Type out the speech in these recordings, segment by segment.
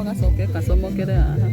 gacoke gacomokere haha.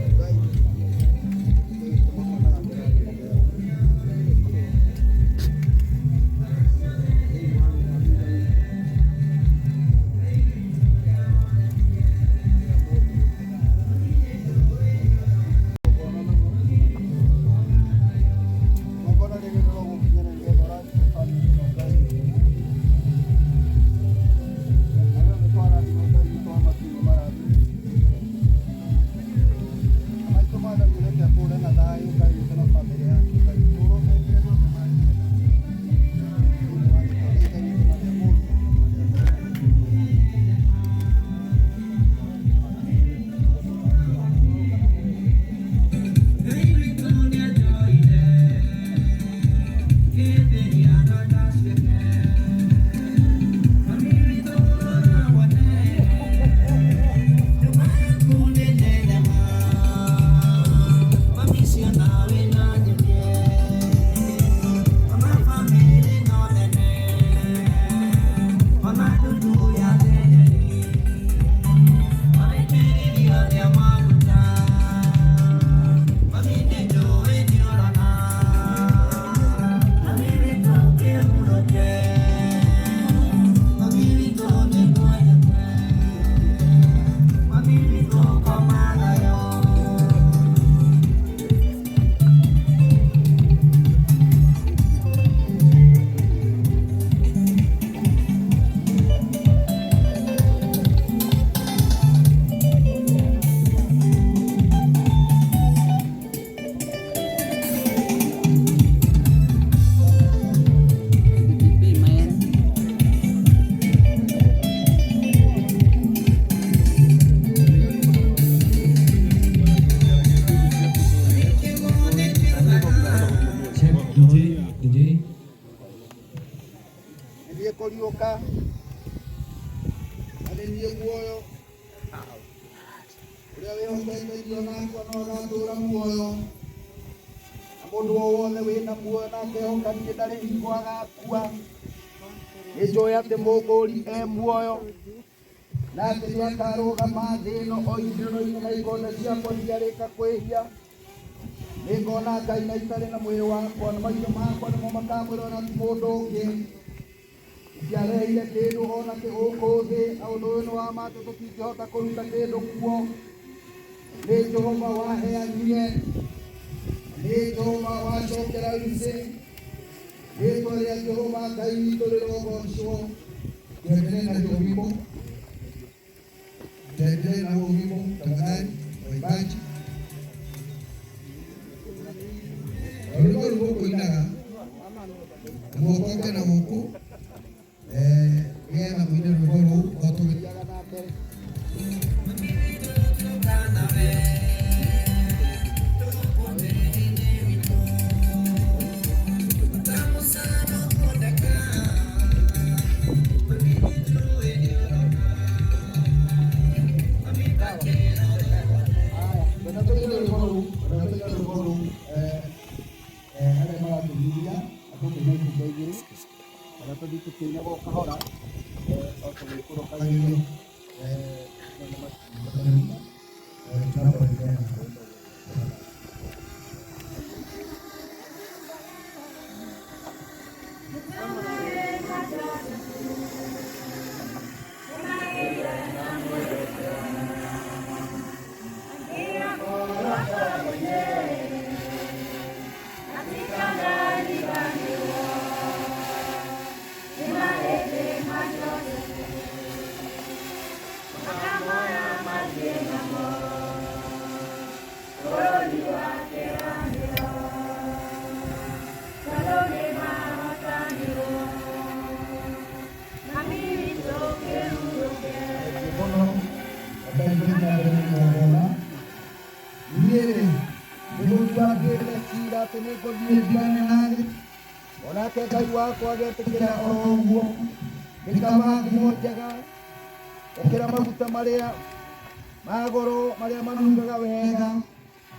Koliuka alenye muoyo uria wihoteitherio nakwa no gatura muoyo na mundu wothe wina muoyo nake ehokanie ndari hingo agakua nijui ati muguri e muoyo na ati niakarugama thi ino o ithiriro-ini na igonda ciakwa ndiarika kwihia ningona Ngai na itari na mwiri wakwa na maitho makwa nimo makamwira na mundu ungi Jareire kindu ona kiguku thi na undu uyu ni wa matu tutingihota kuruta kindu kuo ni Jehova waheanire ni Jehova wacokera wici ritwa ria Jehova Ngai witũ rĩrogocwo tuendelee na wimbo tafadhali waimbaji rwimbo rũrũ kũinaga guoko na guku na mwine rwimbo rũu otũgĩthiaga na mbere kahora onake Ngai wakwa agetikira oro uguo nikama ngumo njega ukira maguta maria magoro maria manungaga wega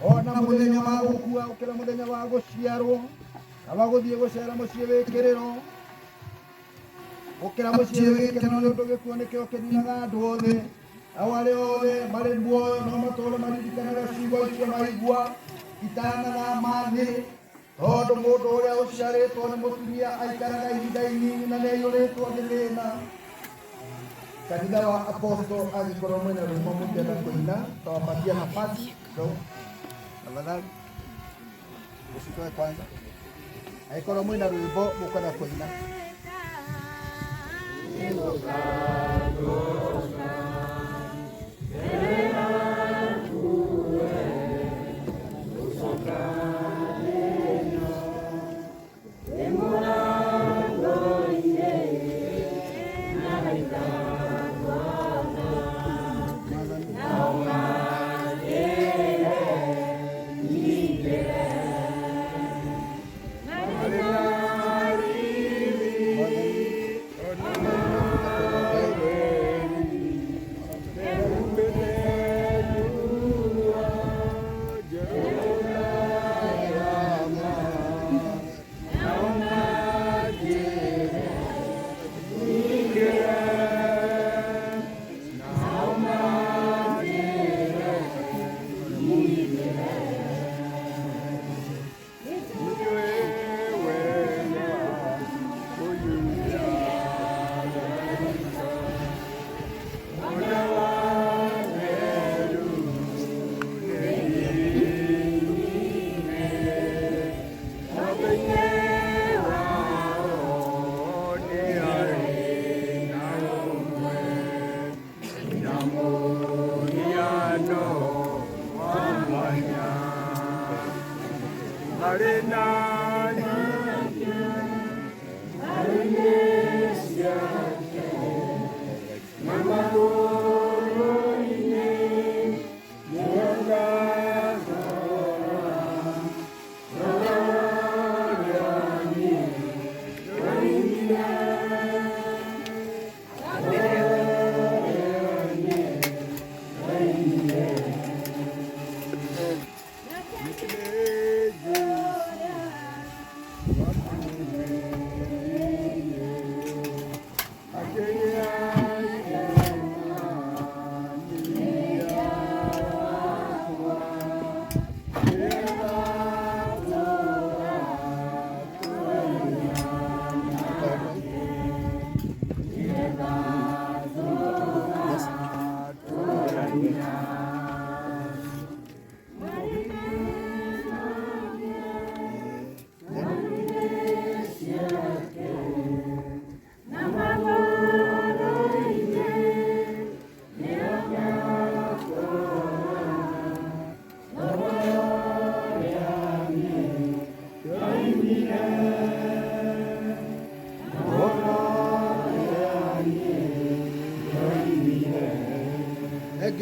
ona muthenya wa gukua ukira muthenya wa guciarwo aba guthie gucera mucii wikiriro ukira mucii wikiriro ni undu gikuo nikio kininaga andu othe awale othe marĩ muoyo no matũũre maririkanaga ciugo icio maigua itanaga mathĩ, tondũ mũndũ ũrĩa ũciarĩtwo nĩ mũtumia aikaraga ihinda inini na nĩaiyũrĩtwo nĩ thĩna. Kanitha wa Apostle angĩkorwo mwĩna rwĩmbo mũngĩenda kũina, tawapatia nafasi tafadhali, usitoe kwanza. Angĩkorwo mwĩna rwĩmbo mũkwenda kũina. Thank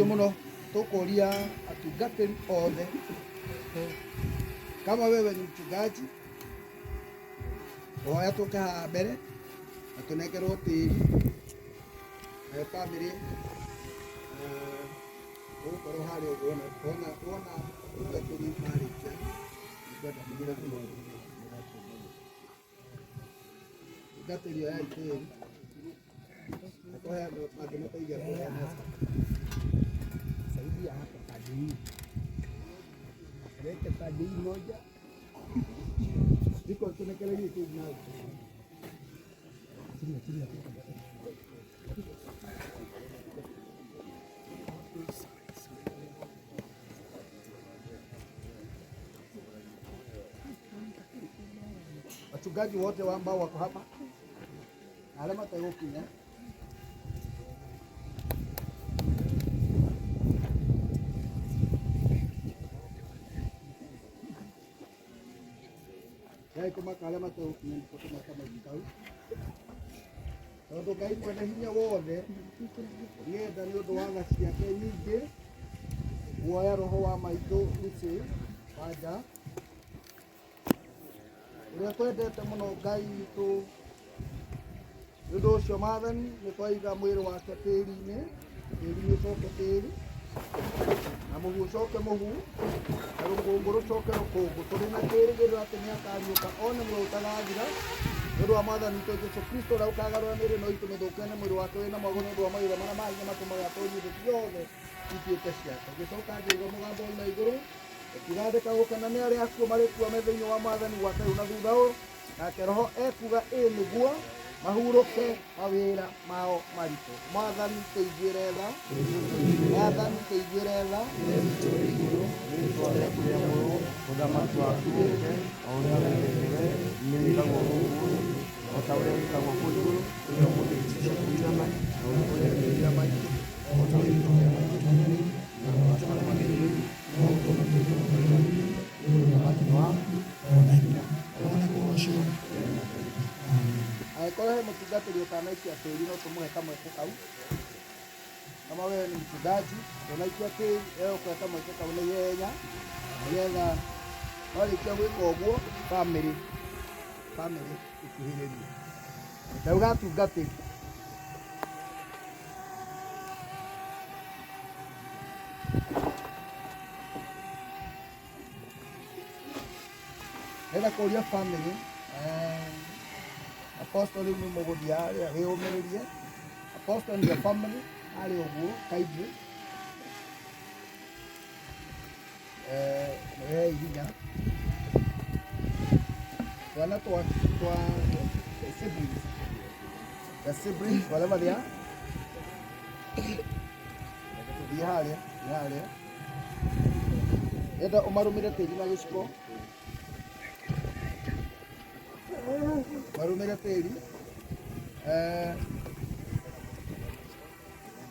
muno tukuria atungatĩri othe, kama wewe ni mchungaji, oya tuke haha mbere na tunekerwo tĩri bamĩrĩ ũgũkorwo harĩa ũguo wona atungatĩri marĩkia kwenda kũgira atungatĩri oya tĩri akoya mangĩmũteithia kuheana saidia hapa kadiri. Lete kadiri moja. Diko tunakelele tu na. Chini. Wachungaji wote ambao wako hapa. Alama tayari kuma kalama tu kutuma kama kikau tondũ Ngai mwene hinya wothe nĩenda nĩ ũndũ wa tha ciake nyingĩ guoya roho wa maitũ Lucy Wanja ũrĩa twendete mũno Ngai witũ. Nĩ ũndũ ũcio Mwathani nĩ twaiga mwĩrĩ wake tĩri-inĩ, tĩri ũcoke tĩri na mũhu ũcoke mũhu na rũkũngũ rũcoke rũkũngũ. Tũrĩ na kĩĩrĩgĩrĩro atĩ nĩ akariũka o na muoyo ũtagathira nĩũndũ wa mwathani witũ Jesũ Kristo ũrĩa ũkagarũra mĩĩrĩ ĩno itũ mĩthũkane mwĩrĩ wake wĩna mwago nĩ ũndũ wa mawĩra marĩa mangĩ matũmaga atũũrie thĩ ciothe ituĩke ciake. Ngĩcoka ngĩigua mũgambo na igũrũ ũkĩgathĩka gũkena nĩ arĩa akuũ marĩ kuo me thĩinĩ wa mwathani gwake rĩu na thutha ũũ, nake Roho ekuga ĩ nĩguo mahurũke mawĩra mao maritũ. Mwathani tũiguĩre tha, Mwathani tũiguĩre tha. Rĩĩtwa rĩaku rĩamũrwo, ũthamaki waku ũũke, o ũrĩa wendete nĩ wĩkagwo gũkũ thĩ, o ta ũrĩa wĩkagwo kũu igũrũ. Tũhe ũmũthĩ tũcokeria maitũ, na ũtũrekereria maitũ, o ta ũrĩa tũhe maitũ, na watũrũmagĩrĩra, na ũtũmagĩrĩra ũthamaki waku, ona hinya, ona ũroco. Angĩkorwo he mũtungatĩri ũtanaikia tĩĩri no tũmũhe kamweke kau. Kama wewe ni mchungaji ũnaikia tĩĩri, wewe ũkoya kamweke kau na ihenya nĩgetha warĩkia gwĩka ũguo bamĩrĩ ĩkuhĩrĩrie. Ndauga atungatĩri. Ndĩrenda kũria bamĩrĩ Apostle rĩu nĩ mũgũthiĩ harĩa wĩyũmĩrĩrie. Apostle and your family harĩ ũguo kaingĩ mũhe hinya twana twa siblings whatever they are. Tũthiĩ harĩa enda ũmarũmĩre tĩĩri na gĩciko, marũmĩre tĩĩri.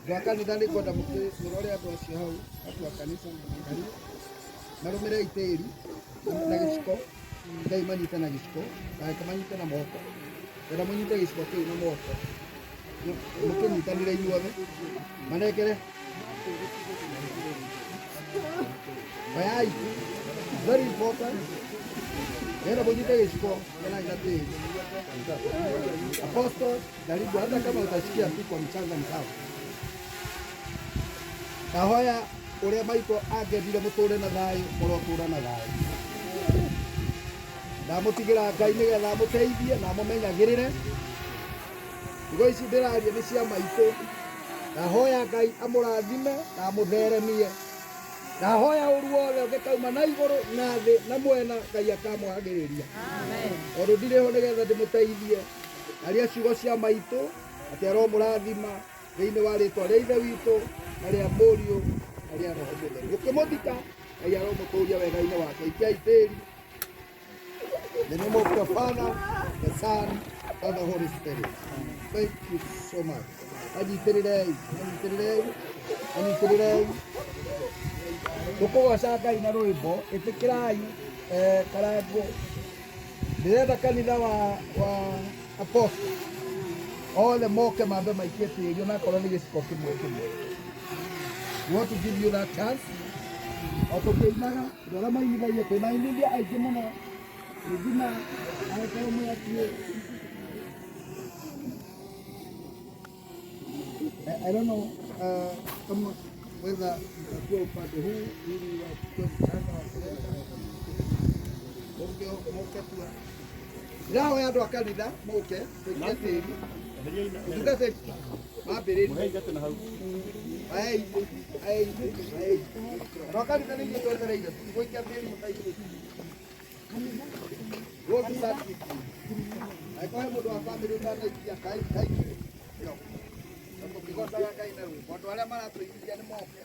Andũ a kanitha nĩ ngwenda mũrore andũ acio hau, andũ a kanitha marũmĩre tĩĩri na gĩciko. Ngai manyite na gĩciko, ndagĩka manyite na moko. Ndĩrenda mũnyite gĩciko kĩu na moko, mũkĩnyitanĩre inyuothe manengere. Mayai, very important. Ndĩrenda mũnyite gĩciko na tĩĩri. Apostle, karibu, hata kama utashikia tu kwa mchanga ni sawa. Nahoya ũrĩa maitũ angĩendire mũtũũre na thayũ, mũrotũũra na thayũ. Ndamũtigĩra Ngai nĩgetha amũteithie na amũmenyagĩrĩre. Thikũ ici ndĩraria nĩ cia maitũ. Ndahoya Ngai amũrathime na amũtheremie. Ndahoya ũru wothe ũngĩkauma na igũrũ na thĩ na mwena, Ngai akamwagĩrĩria. Tondũ ndirĩ ho nĩgetha ndĩmũteithie. Aria ciugo cia maitũ atĩ aromũrathima thĩinĩ wa rĩĩtwa rĩa Ithe witũ na rĩa Mũriũ na rĩa Roho Mũtheru. Ũkĩmũthika, Ngai aromũtũũria wega-inĩ wake. Ikiai tĩĩri. In the name of the Father, the Son, and the Holy Spirit. Thank you so much. Anyitĩrĩrei. Tũkũgoca Ngai na rwĩmbo. Ĩtĩkĩrai karango. Ndĩrenda kanitha wa Apostle othe moke mambe maikie tĩĩri onakorwo nĩ gĩciko kĩmwe. We want to give you that chance. O tũkĩinaga, andũ arĩa mainithagia kwĩnainithia aingĩ mũno. Regina, angĩkorwo mũyakie. I don't know kama whether utakuwa upande huu ili wachukue mchanga moke tu. Ndahoya andũ a kanitha moke tũikie tĩĩri. Tungatĩri mambĩrĩrie. Andũ a kanitha nĩ inyuĩ twetereire gũikia tĩĩri mũtaikie. Wote sasa aikwa mũndũ wa bamĩrĩ ũtanaikia Ngai. Tũkĩgocaga Ngai na rwĩmbo. Andũ arĩa maratũigithia nĩ moke.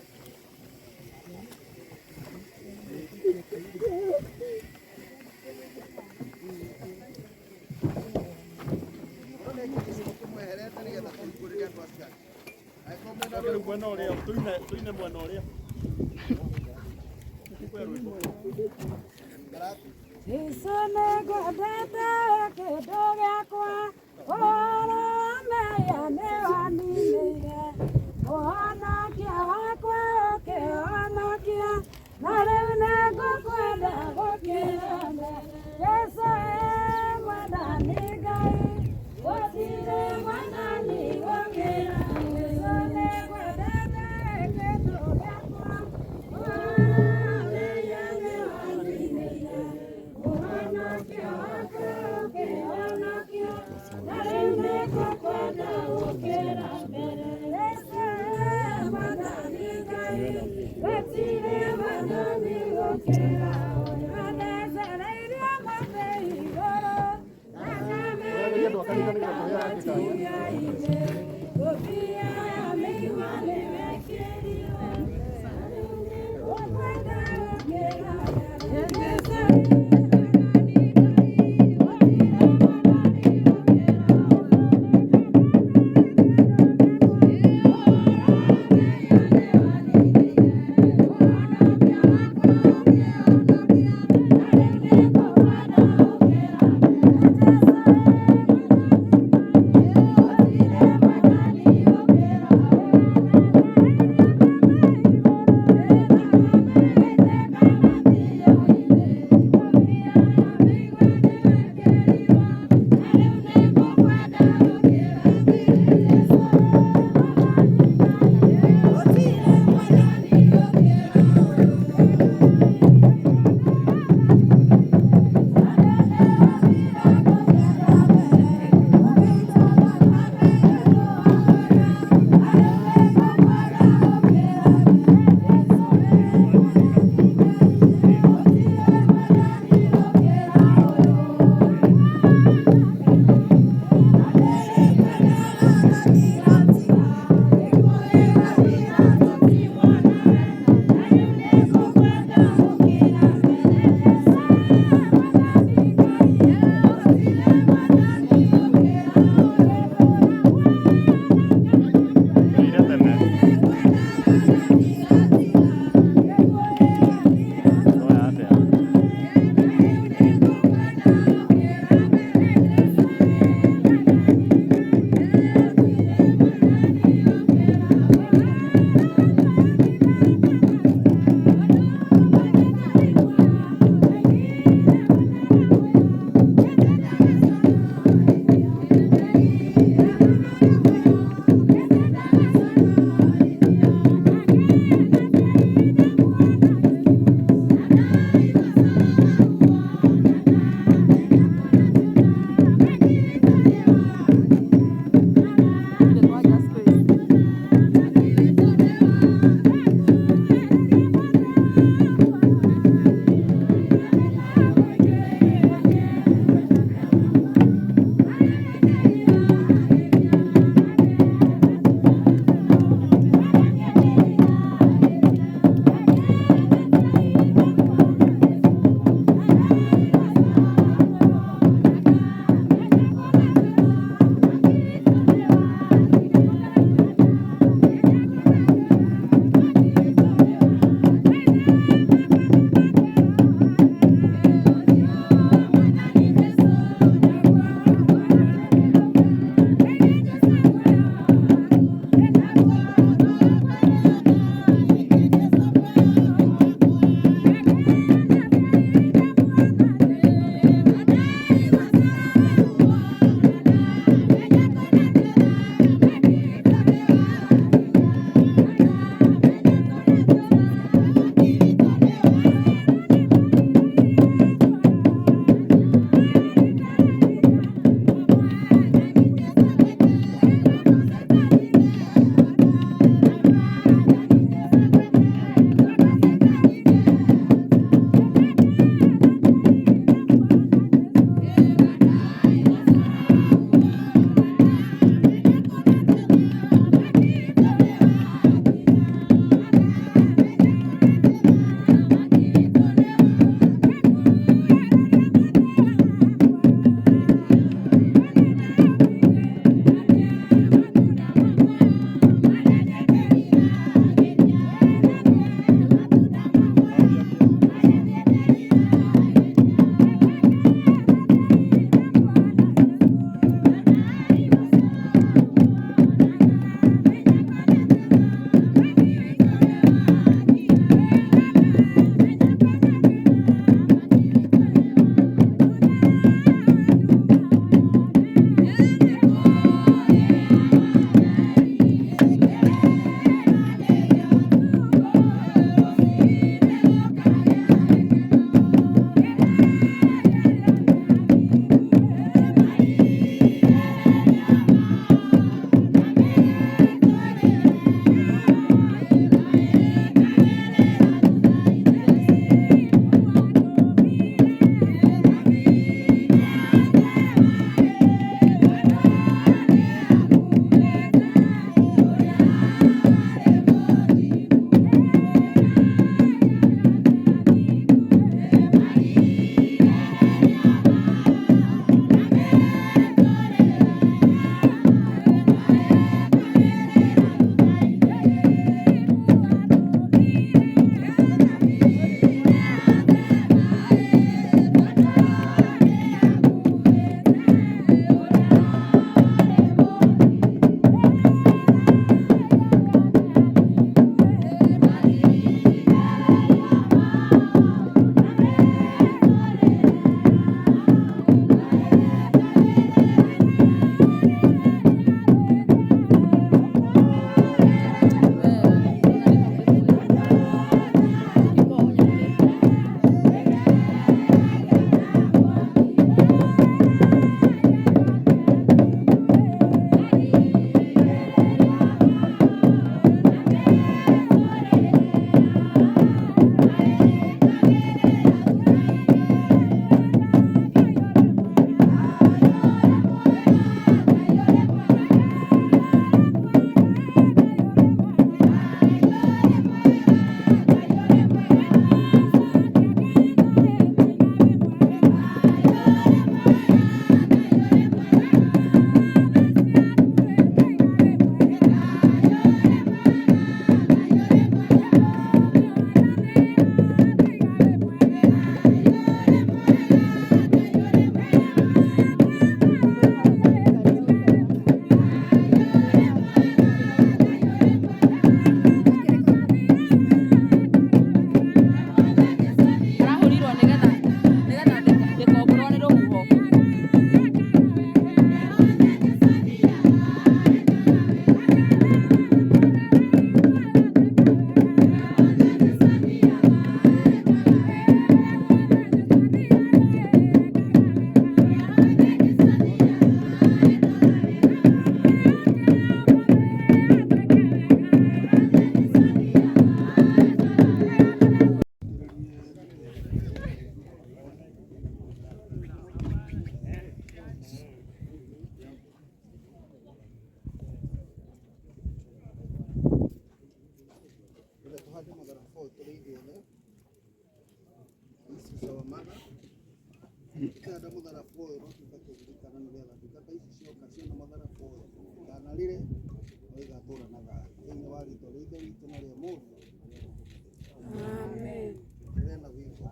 Tũmweherete nĩgetha tũhingũrĩre andũ acio angĩ. Mwena ũrĩa, tũine mwena ũrĩa. Niseme ngwendete kĩndũ gĩakwa, ũhoro wa meyane waninĩire, ũhonokia wakwa ũkĩhonokia, na rĩu nĩngũkwenda gũkĩrane. Jesũ mwathani Ngai, gũtirĩ mwathani gũkĩra. Jesũ nĩngwendete kĩndũ gĩakwa, ũhoro wa meyane waninĩire, ũhonokio wakwa ũkĩhonokia, Thank you. foyo no tukakirikana nĩgetha ndungata ici cioka ciona mathara foyo itanarĩre no igatũra na thayũ thĩinĩ wa rĩtwa rĩa Ithe witũ na rĩa Mũriũ. Amen. Ndĩrenda gwĩka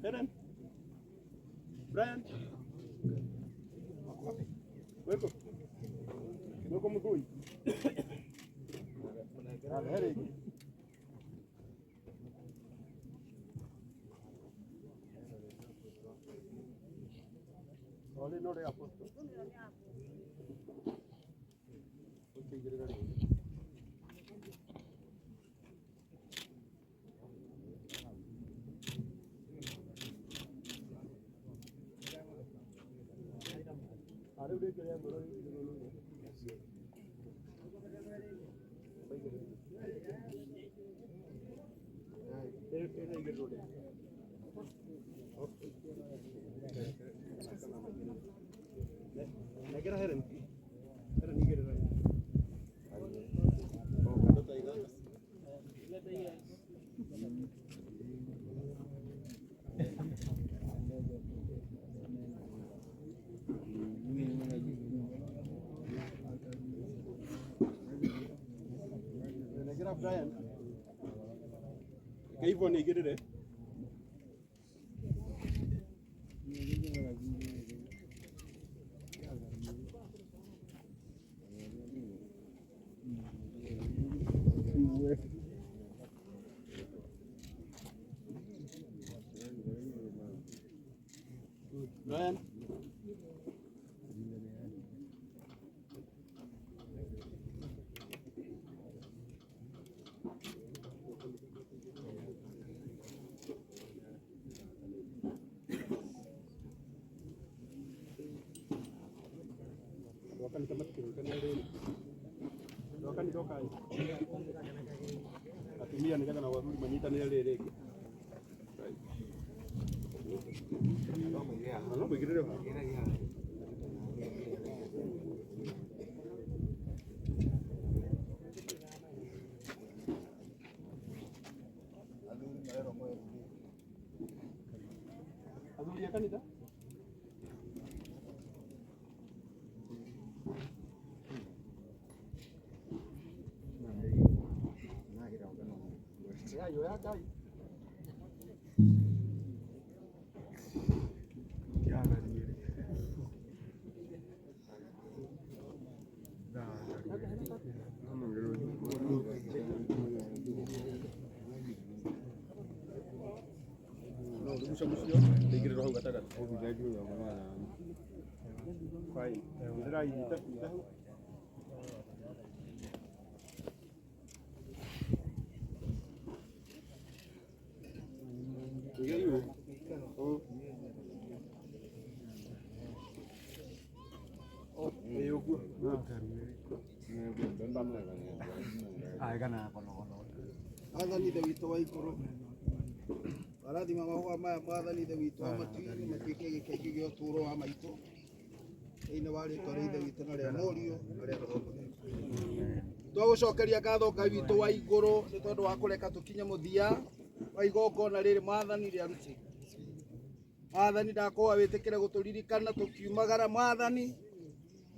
Helen, Brian, welcome. Welcome to you. Only no day apostle. Brian, hivyo ni girire Brian. Atumia nĩgetha na wathuri manyitanĩre rĩrĩ no mũigĩrĩre athuri a kanitha Mwathani ithe witũ wa igũrũ, arathima mahũa maya Mwathani ithe witũ wa matu-inĩ matuĩke gĩkengi gĩa ũtũũro wa maitũ thĩinĩ wa rĩĩtwa rĩa ithe witũ na rĩa Mũriũ na rĩa Roho Mũtheru. Twagũcokeria ngatho Ngai witũ wa igũrũ nĩ tondũ wa kũreka tũkinye mũthia wa igongona rĩrĩ Mwathani rĩarutĩirwo. Mwathani ndakũhoya wĩtĩkĩre gũtũririkana tũkiumagara Mwathani,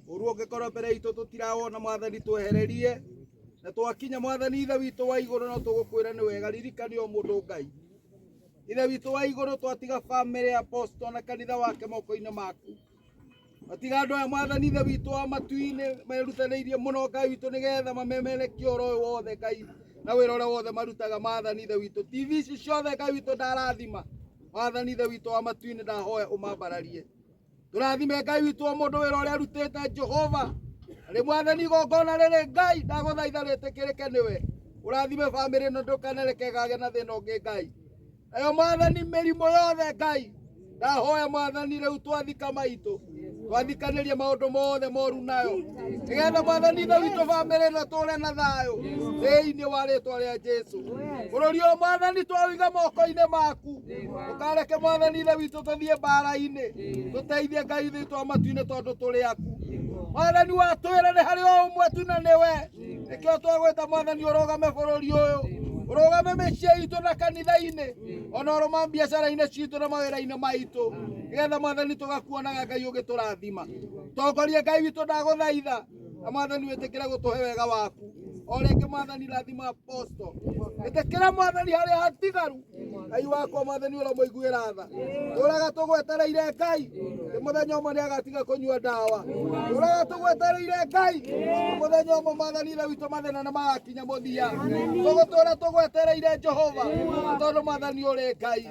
ũru ũngĩkorwo mbere itũ tũtirawona Mwathani twehererie, na twakinya Mwathani ithe witũ wa igũrũ no tũgũkwĩra nĩ wega, ririkania o mũndũ Ngai. Ithe witũ wa igũrũ twatiga bamĩrĩ ya Apostle na kanitha wake moko-inĩ maku. Twatiga andũ aya Mwathani ithe witũ wa matu-inĩ merutanĩirie mũno Ngai witũ nĩgetha mamemerekie ũhoro ũyũ wothe Ngai na wĩra ũrĩa wothe marutaga Mwathani ithe witũ. TV ici ciothe Ngai witũ ndarathima Mwathani ithe witũ wa matu-inĩ ndahoya ũmambararie. Tũrathime Ngai witũ o mũndũ wĩra ũrĩa arutĩte Jehova. Arĩ Mwathani igongona rĩrĩ Ngai ndagũthaitha rĩtĩkĩrĩke nĩwe. Ũrathime bamĩrĩ ĩno ndũkanareke ĩkagĩa na thĩna ũngĩ Ngai. Nayo Mwathani mĩrimũ yothe Ngai ndahoya Mwathani rĩu twathika maitũ, twathikanĩrie maũndũ mothe moru nayo, nĩgetha Mwathani ithe witũ bamĩrĩ ĩno tũũre na thayũ thĩinĩ wa rĩĩtwa rĩa Jesũ. Bũrũri ũyũ Mwathani twawĩiga moko-inĩ maku, ũkareke Mwathani ithe witũ tũthiĩ mbara-inĩ, tũteithie Ngai ithe witũ wa matu-inĩ tondũ tũrĩ aku. Mwathani watwĩra nĩ harĩ o ũmwe tu na nĩwe, nĩkĩo twagwĩta Mwathani ũrũgame bũrũri ũyũ, ũrũgame mĩciĩ itũ na kanitha-inĩ, ona ũrũma biacara-inĩ citũ na mawĩra-inĩ maitũ, nĩgetha Mwathani tũgakuonaga Ngai ũgĩtũrathima. Tongoria Ngai witũ ndagũthaitha, na Mwathani wĩtĩkĩre gũtũhe wega waku. O rĩngĩ Mwathani rathima Apostle, ĩtĩkĩra Mwathani harĩa hatigaru, Ngai wakwa Mwathani ũrĩa mũiguĩra tha. Tũũraga tũgwetereire Ngai, mũthenya ũmwe nĩagatiga kũnyua ndawa. Tũũraga tũgwetereire Ngai, mũthenya ũmwe Mwathani ithe witũ mathĩna nĩ magakinya mũthia. Tũgũtũũra tũgwetereire Jehova, tondũ Mwathani ũrĩ Ngai.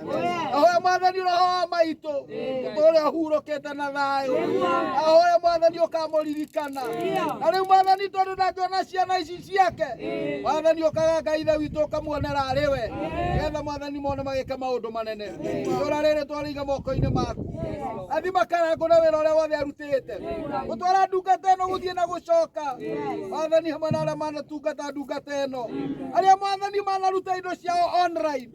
Ahoya Mwathani roho wa maitũ, ũtũũre ũhurũkĩte na thayũ. Ahoya Mwathani ũkamũririkana. Na rĩu Mwathani tondũ ndangĩona ciana ici ciake, Mwathani ũkaga Ngai ithe witũ ũkamuonera arĩ we, nĩgetha Mwathani mone magĩka maũndũ manene. Itũũra rĩrĩ twarĩiga moko-inĩ maku. Athima Karangũ na wĩra ũrĩa wothe arutĩte, gũtwara ndungata ĩno gũthiĩ na gũcoka. Mwathani hamwe na arĩa manatungata ndungata ĩno, arĩa Mwathani manaruta indo ciao online,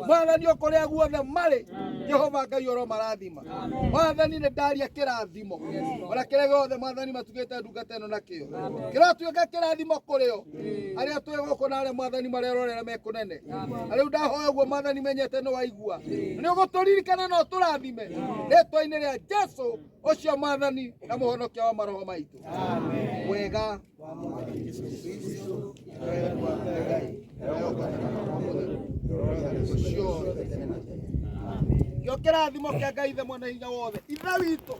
Mwathani o kũrĩa guothe marĩ, Jehova Ngai ũromarathima. Mwathani nĩ ndaria kĩrathimo, ona kĩrĩa gĩothe Mwathani matugĩte ndungata ĩno nakĩo, kĩrotuĩka kĩrathimo kũrĩ o arĩa twĩ gũkũ na arĩa Mwathani marerorera me kũnene. Na rĩu ndahoya ũguo Mwathani menyete nĩ waigua, nĩ ũgũtũririkana na ũtũrathime rĩĩtwa-inĩ rĩa Jesũ ũcio Mwathani na mũhonokia wa maroho maitũ. Wega kĩo kĩrathimo kĩa Ngai ithe mwene hinya wothe, ithe witũ